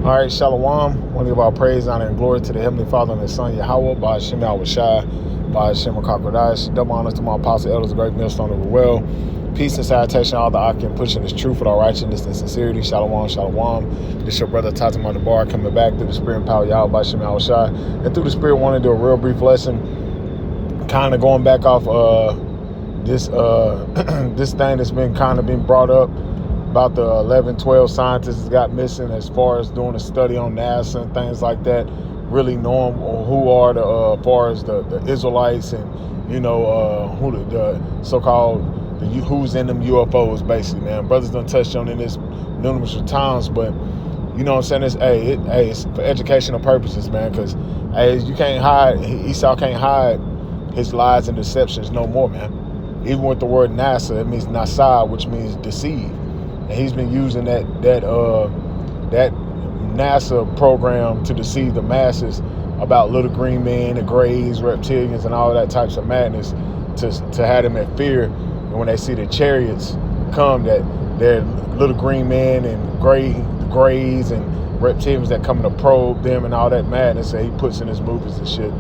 All right, Shalom. Want to give our praise, honor, and glory to the Heavenly Father and His Son, Yahweh, by Hashem Yahushai, by Hashem Kakodash. Double honors to my apostle, elders, the great millstone of the well. Peace and salutation, all the Akim pushing this truth with all righteousness and sincerity. Shalom, shalom. This your brother Tatam the bar coming back through the spirit and power of Yahweh by Hashem Yahushai. And through the spirit, want to do a real brief lesson, kind of going back off this thing that's been kind of been brought up about the 11, 12 scientists that got missing, as far as doing a study on NASA and things like that, really knowing who are the far as the Israelites and who the so-called who's in them UFOs, basically, man. Brothers done touched on in this numerous times, but you know what I'm saying? It's for educational purposes, man, because you can't hide, Esau can't hide his lies and deceptions no more, man. Even with the word NASA, it means Nasa, which means deceive. And he's been using that NASA program to deceive the masses about little green men, the grays, reptilians, and all that types of madness to have them at fear. And when they see the chariots come, that they're little green men and grays and reptilians that come to probe them and all that madness that he puts in his movies and shit.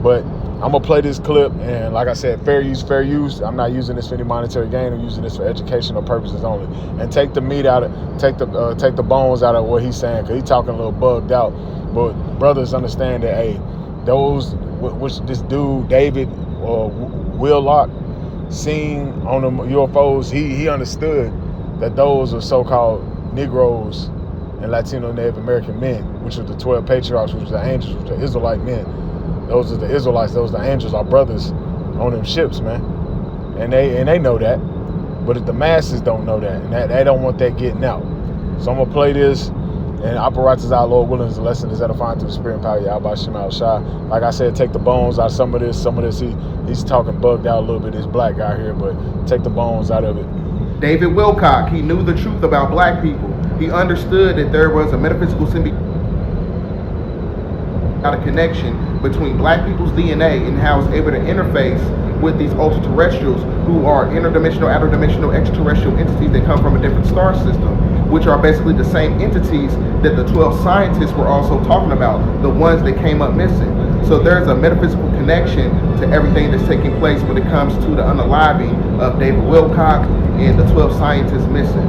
But I'm gonna play this clip, and like I said, fair use, fair use. I'm not using this for any monetary gain. I'm using this for educational purposes only. And take the meat out of, take the bones out of what he's saying, because he's talking a little bugged out. But brothers understand that, hey, those which this dude David Wilcock seen on the UFOs, he understood that those are so-called Negroes and Latino Native American men, which are the 12 patriarchs, which are the angels, which are Israelite men. Those are the Israelites, those are the angels, our brothers on them ships, man. And they know that. But if the masses don't know that, and they don't want that getting out. So I'm gonna play this, and apparatus our Lord willing, the lesson is edifying through the spirit and power of Yahweh Shema Shai. Like I said, take the bones out of some of this. He's talking bugged out a little bit, this black guy here, but take the bones out of it. David Wilcock, he knew the truth about black people. He understood that there was a metaphysical a connection between black people's DNA and how it's able to interface with these ultra-terrestrials who are interdimensional, outer-dimensional, extraterrestrial entities that come from a different star system, which are basically the same entities that the 12 scientists were also talking about, the ones that came up missing. So there's a metaphysical connection to everything that's taking place when it comes to the unaliving of David Wilcock and the 12 scientists missing.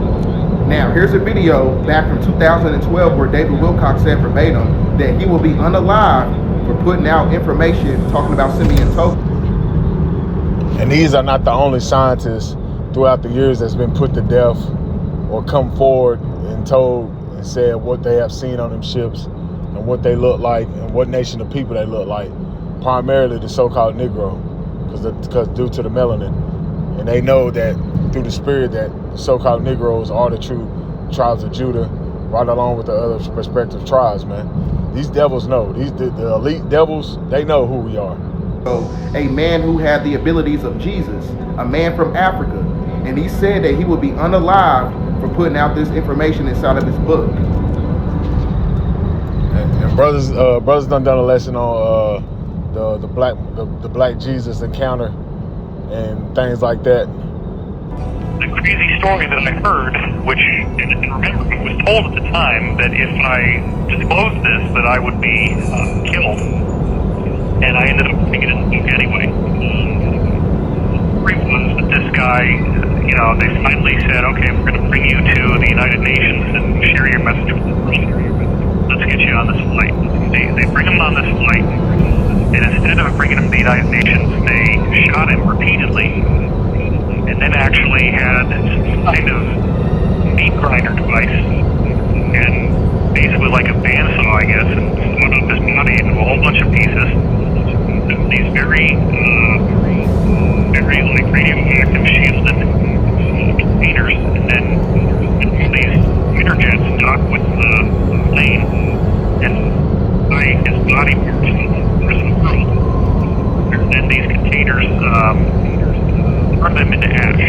Now, here's a video back from 2012 where David Wilcock said verbatim that he will be unalived for putting out information talking about Simeon Token. And these are not the only scientists throughout the years that's been put to death or come forward and told and said what they have seen on them ships and what they look like and what nation of people they look like. Primarily the so-called Negro, because due to the melanin. And they know that through the spirit that so-called Negroes are the true tribes of Judah, right along with the other prospective tribes, man. These devils know. The elite devils, they know who we are. So, a man who had the abilities of Jesus, a man from Africa, and he said that he would be unalived for putting out this information inside of his book. And brothers done a lesson on the black Jesus encounter and things like that. The crazy story that I heard, which, and remember, it was told at the time that if I disclosed this, that I would be killed. And I ended up putting it in the book anyway. The story was that this guy, they finally said, okay, we're going to bring you to the United Nations and share your message with the world. Let's get you on this flight. They bring him on this flight, and instead of bringing him to the United Nations, they shot him repeatedly. And then actually had some kind of meat grinder device, and basically like a bandsaw, I guess, and split up his body into a whole bunch of pieces. These very like radioactive shielded containers, and then these fighter jets dock with the plane and buy his body parts from the rest of the world. And then these containers turn them into ash.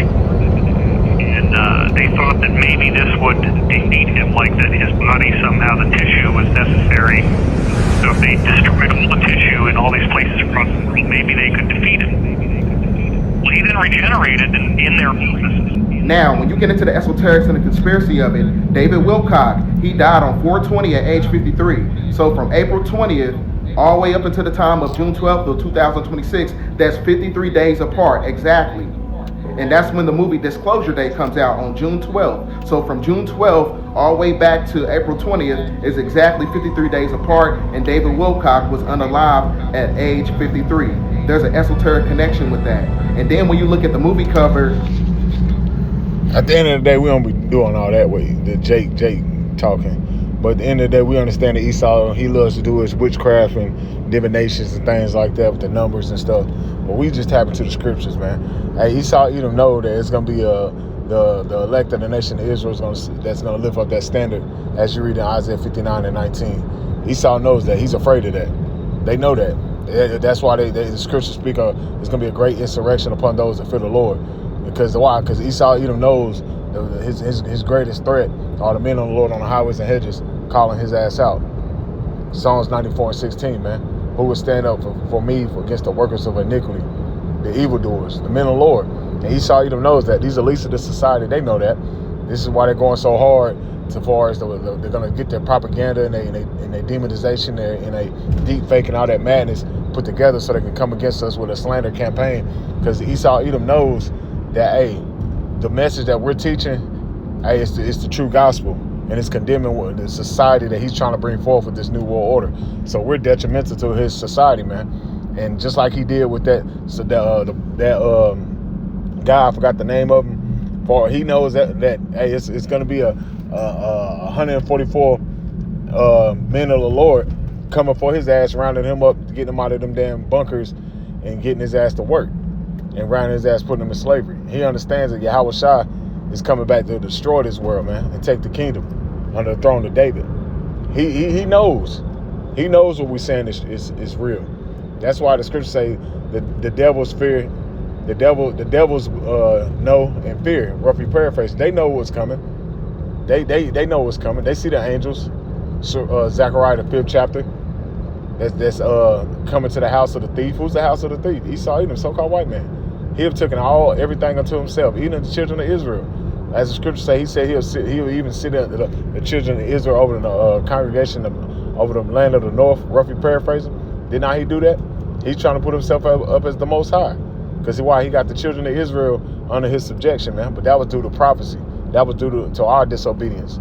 And they thought that maybe this would defeat him, like that his body, somehow the tissue was necessary. So if they destroyed all the tissue in all these places across the world, maybe they could defeat him. Well, he then regenerated in their office. Now, when you get into the esoterics and the conspiracy of it, David Wilcock, he died on 4/20 at age 53. So from April 20th all the way up until the time of June 12th of 2026, that's 53 days apart exactly. And that's when the movie Disclosure Day comes out on June 12th. So from June 12th all the way back to April 20th is exactly 53 days apart, and David Wilcock was unalive at age 53. There's an esoteric connection with that. And then when you look at the movie cover, at the end of the day, we don't be doing all that with the Jake talking. But at the end of the day, we understand that Esau, he loves to do his witchcraft and divinations and things like that with the numbers and stuff. But we just tap into the scriptures, man. Hey, Esau, Edom know that it's going to be the elect of the nation of Israel that's going to live up that standard, as you read in Isaiah 59 and 19. Esau knows that. He's afraid of that. They know that. That's why the scriptures speak of there's going to be a great insurrection upon those that fear the Lord. Because why? Because Esau, Edom knows his greatest threat are the men on the Lord on the highways and hedges calling his ass out. Psalms 94 and 16, man. Who would stand up for me against the workers of iniquity, the evildoers, the men of the Lord. And Esau, Edom knows that. These are least of the society. They know that. This is why they're going so hard so far as they're going to get their propaganda and their demonization and they deep fake and all that madness put together so they can come against us with a slander campaign. Because Esau, Edom knows that, hey, the message that we're teaching, hey, it's the true gospel, and it's condemning the society that he's trying to bring forth with this new world order. So we're detrimental to his society, man. And just like he did with that guy, I forgot the name of him. For he knows that hey, it's going to be a 144 men of the Lord coming for his ass, rounding him up, getting him out of them damn bunkers, and getting his ass to work. And rounding his ass, putting him in slavery. He understands that Yahweh Shai is coming back to destroy this world, man, and take the kingdom under the throne of David. He knows. He knows what we're saying is real. That's why the scriptures say the devil's fear, the devil's know and fear. Roughly paraphrase. They know what's coming. They know what's coming. They see the angels. So, Zechariah the 5th chapter. That's coming to the house of the thief. Who's the house of the thief? Esau, Edom, so-called white man. He have taken everything unto himself, even the children of Israel. As the scripture say, he said he'll even sit the children of Israel over the congregation over the land of the north, roughly paraphrasing. Did not he do that? He's trying to put himself up as the Most High. Because why? He got the children of Israel under his subjection, man. But that was due to prophecy. That was due to our disobedience.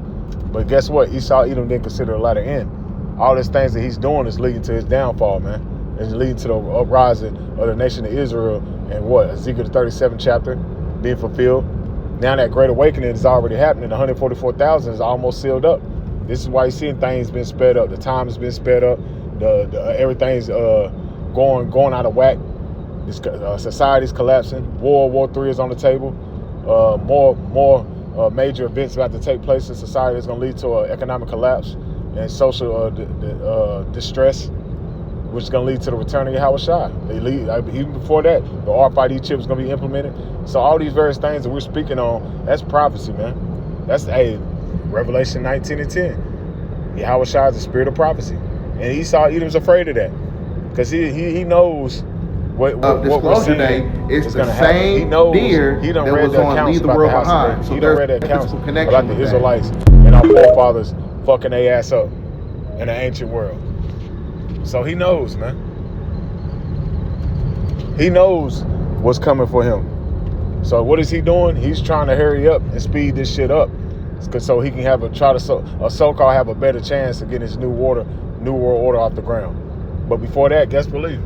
But guess what? Esau, Edom didn't consider a latter end. All these things that he's doing is leading to his downfall, man. It's leading to the uprising of the nation of Israel and what? Ezekiel the 37th chapter being fulfilled. Now that great awakening is already happening. The 144,000 is almost sealed up. This is why you're seeing things being sped up. The time has been sped up. Everything's going out of whack. Society's collapsing. World War III is on the table. More major events about to take place in society is going to lead to an economic collapse and social distress, which is going to lead to the return of Yahweh Shai. Even before that, the RFID chip is going to be implemented. So all these various things that we're speaking on, that's prophecy, man. That's Revelation 19 and 10. Yahweh Shai is the spirit of prophecy. And Esau, Edom's afraid of that. Because he knows what we're saying is going to happen. He knows. He done read the accounts about the house of David. He done read the accounts about the Israelites and our forefathers fucking their ass up in the ancient world. So he knows, man. He knows what's coming for him. So what is he doing? He's trying to hurry up and speed this shit up, so he can so-called have a better chance of getting his new world order off the ground. But before that, guess believe.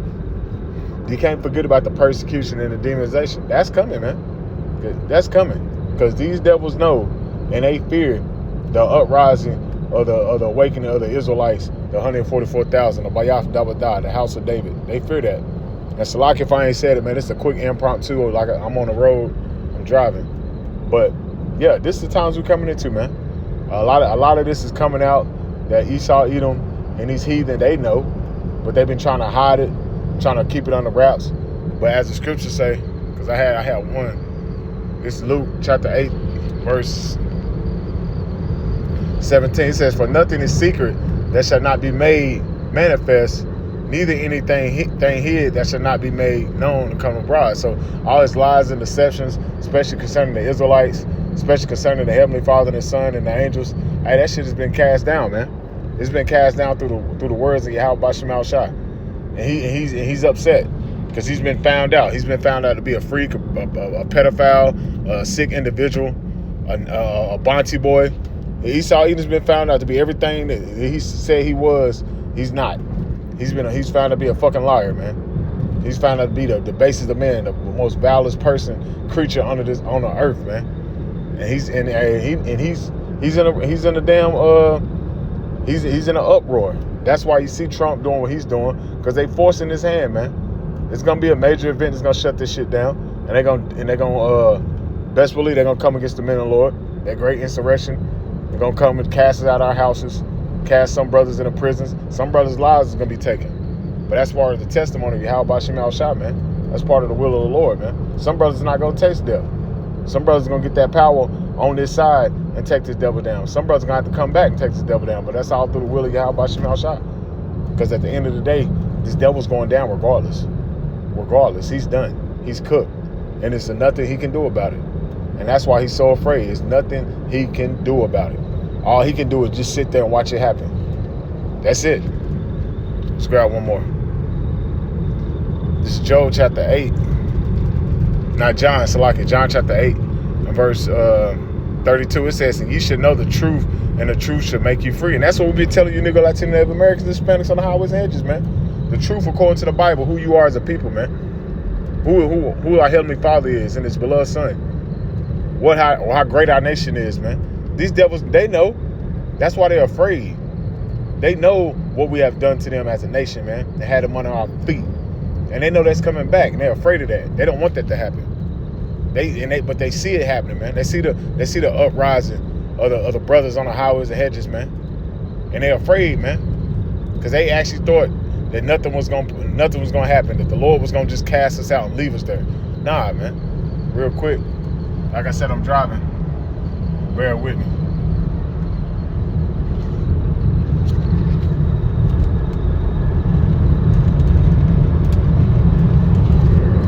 You can't forget about the persecution and the demonization. That's coming, man. That's coming. Because these devils know and they fear the uprising of the awakening of the Israelites, the 144,000, the Bayath Dabadah, the house of David. They fear that. And Salak, if I ain't said it, man, it's a quick impromptu, like I'm on the road, I'm driving. But yeah, this is the times we're coming into, man. A lot of this is coming out that Esau, Edom, and these heathen, they know, but they've been trying to hide it, trying to keep it under wraps. But as the scriptures say, because I had one, it's Luke chapter 8, verse 17. It says, "For nothing is secret that shall not be made manifest neither anything thing hid that should not be made known and come abroad. So all his lies and deceptions, especially concerning the Israelites, especially concerning the Heavenly Father and His Son and the angels, hey, that shit has been cast down, man. It's been cast down through the words of Yahweh Shema Shai. And he's upset because he's been found out. He's been found out to be a freak, a pedophile, a sick individual, a Bonte boy. Esau Edom's been found out to be everything that he said he was. He's not. He's found to be a fucking liar, man. He's found out to be the basest of men, the most vilest creature on the earth, man. And he's in an uproar. That's why you see Trump doing what he's doing, because they forcing his hand, man. It's gonna be a major event that's gonna shut this shit down, and they're gonna best believe they're gonna come against the men of the Lord. That great insurrection. They're gonna come and cast us out of our houses, cast some brothers into prisons. Some brothers' lives is gonna be taken. But that's part of the testimony of Yahweh Shema Shai, man. That's part of the will of the Lord, man. Some brothers are not gonna taste death. Some brothers are gonna get that power on this side and take this devil down. Some brothers are gonna have to come back and take this devil down. But that's all through the will of Yahweh Shema Shai. Because at the end of the day, this devil's going down regardless. Regardless, he's done. He's cooked. And there's nothing he can do about it. And that's why he's so afraid. There's nothing he can do about it. All he can do is just sit there and watch it happen. That's it. Let's grab one more. This is Job chapter 8. Not John, Salaki. John chapter 8 and verse 32. It says, and you should know the truth, and the truth should make you free. And that's what we've been telling you, nigga, Latino, Native Americans, Hispanics on the highways and edges, man. The truth according to the Bible, who you are as a people, man. Who our Heavenly Father is and His beloved Son. How great our nation is, man. These devils, they know. That's why they're afraid. They know what we have done to them as a nation, man. They had them under our feet. And they know that's coming back, and they're afraid of that. They don't want that to happen. But they see it happening, man. They see the uprising of the brothers on the highways and hedges, man. And they're afraid, man. Because they actually thought that nothing was gonna happen, that the Lord was gonna just cast us out and leave us there. Nah, man. Real quick. Like I said, I'm driving. Bear with me.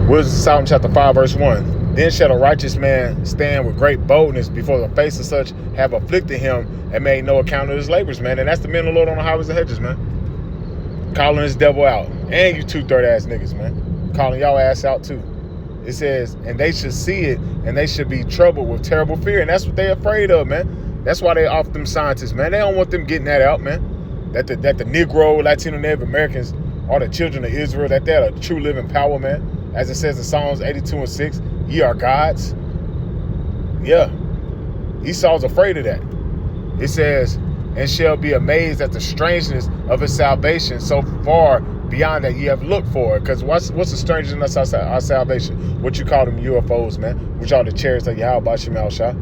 Wisdom Psalm chapter 5, verse 1. Then shall a righteous man stand with great boldness before the face of such have afflicted him and made no account of his labors, man. And that's the men of the Lord on the highways and hedges, man. Calling this devil out. And you 2/3 ass niggas, man. Calling y'all ass out too. It says, and they should see it, and they should be troubled with terrible fear. And that's what they're afraid of, man. That's why they off them scientists, man. They don't want them getting that out, man. That the Negro, Latino, Native Americans are the children of Israel, that they're the true living power, man. As it says in Psalms 82:6, ye are gods. Yeah. Esau's afraid of that. It says, and shall be amazed at the strangeness of his salvation so far beyond that ye have looked for it. Because what's the strangeness of our salvation? What you call them UFOs, man? Which are the chariots of Yahweh Shema Shai.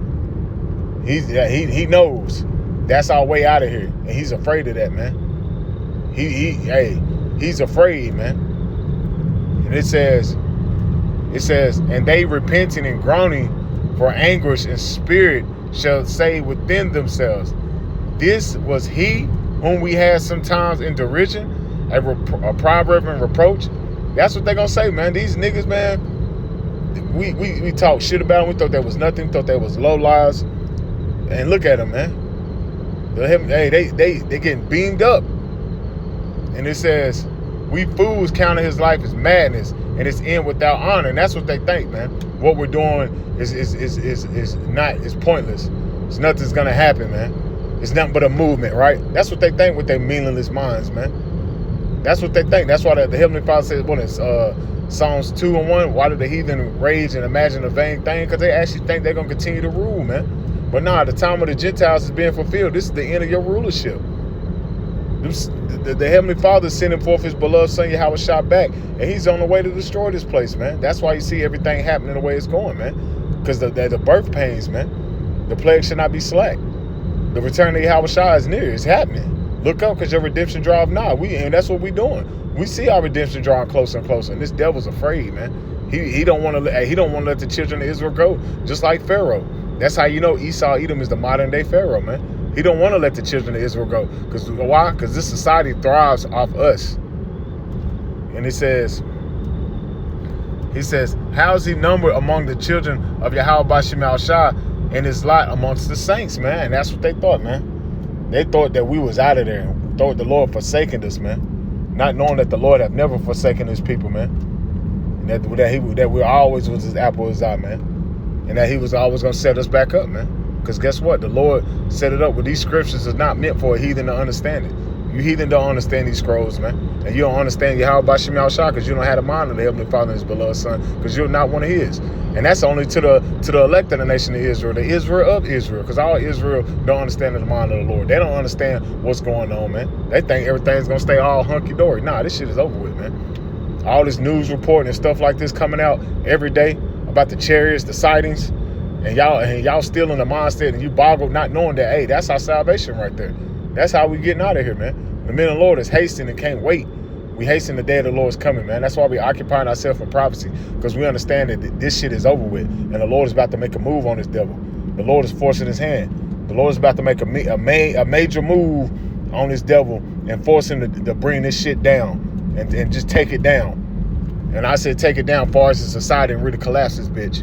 He knows that's our way out of here, and he's afraid of that, man. He's afraid, man. And it says, and they repenting and groaning for anguish in spirit shall say within themselves, this was he whom we had sometimes in derision, a proverb and reproach. That's what they're gonna say, man. These niggas, man, we talk shit about them. We thought that was nothing, thought that was low lives. And look at them, man. They getting beamed up. And it says, we fools counted his life as madness and his end without honor. And that's what they think, man. What we're doing is pointless. It's nothing's gonna happen, man. It's nothing but a movement, right? That's what they think with their meaningless minds, man. That's what they think. That's why the Heavenly Father says, what is Psalms 2:1, why did the heathen rage and imagine a vain thing? Because they actually think they're going to continue to rule, man. But nah, the time of the Gentiles is being fulfilled. This is the end of your rulership. The Heavenly Father is sending forth His beloved Son, Yahweh Shai, back. And He's on the way to destroy this place, man. That's why you see everything happening the way it's going, man. Because the birth pains, man. The plague should not be slack. The return of Yahweh Shai is near. It's happening. Look up, because your redemption draweth nigh. And that's what we're doing. We see our redemption drawing closer and closer. And this devil's afraid, man. He don't want to let the children of Israel go, just like Pharaoh. That's how you know Esau Edom is the modern day Pharaoh, man. He don't want to let the children of Israel go. Because why? Because this society thrives off us. and he says, how is he numbered among the children of Yahweh Bashim al-Shah and his lot amongst the saints, man? And that's what they thought, man. They thought that we was out of there, and thought the Lord forsaken us, man. Not knowing that the Lord have never forsaken his people, man. And that we always was his apple of his eye, man. And that he was always going to set us back up, man. Because guess what? The Lord set it up with these scriptures is not meant for a heathen to understand it. You heathen don't understand these scrolls, man. And you don't understand Yahweh Bashim al-Shah because you don't have the mind of the Heavenly Father and his beloved Son, because you're not one of his. And that's only to the elect of the nation of Israel, the Israel of Israel, because all Israel don't understand the mind of the Lord. They don't understand what's going on, man. They think everything's going to stay all hunky-dory. Nah, this shit is over with, man. All this news reporting and stuff like this coming out every day about the chariots, the sightings, and y'all still in the mindset, and you boggled not knowing that, hey, that's our salvation right there. That's how we getting out of here, man. The men of the Lord is hasting and can't wait. We hasten the day of the Lord's coming, man. That's why we occupying ourselves in prophecy, because we understand that this shit is over with, and the Lord is about to make a move on this devil. The Lord is forcing his hand. The Lord is about to make a major move on this devil and force him to bring this shit down and just take it down. And I said take it down far as the society and really collapse this bitch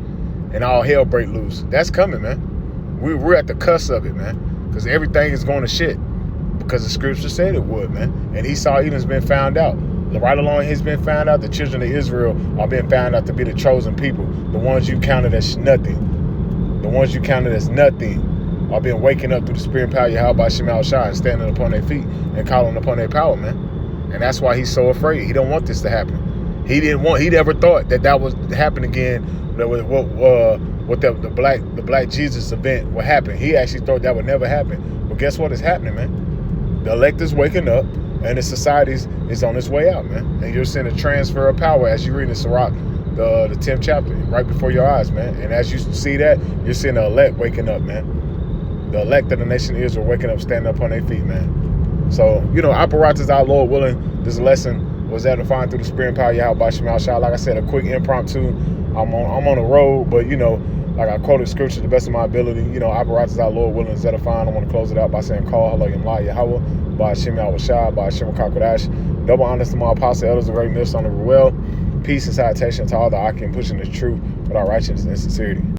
and all hell break loose. That's coming, man. We're at the cusp of it, man, because everything is going to shit. Because the scripture said it would, man. And Esau Edom's been found out. Right along he's been found out. The children of Israel are being found out to be the chosen people. The ones you counted as nothing. The ones you counted as nothing are being waking up through the spirit and power of Yahweh Bashim al-Shah and standing upon their feet and calling upon their power, man. And that's why he's so afraid. He don't want this to happen. He never thought that would happen again. That what the black Jesus event would happen. He actually thought that would never happen. But guess what is happening, man? The elect is waking up, and the society is on its way out, man. And you're seeing a transfer of power as you read in Sirach, the 10th chapter, right before your eyes, man. And as you see that, you're seeing the elect waking up, man. The elect of the nation of Israel waking up, standing up on their feet, man. So, apparatus, our Lord willing, this lesson was edifying through the spirit and power of Yahweh Bashim al-Shah. Like I said, a quick impromptu. I'm on the road, but, like I quoted scripture to the best of my ability. Apparatus, our Lord willing, is edifying. I want to close it out by saying, call, hello, Yamla, Yahweh, by Hashem Yahushua, by Hashem Kakodash. Double honors to my apostle, elders, and great ministers on the well. Peace and salutation to all the Akim pushing the truth with our righteousness and sincerity.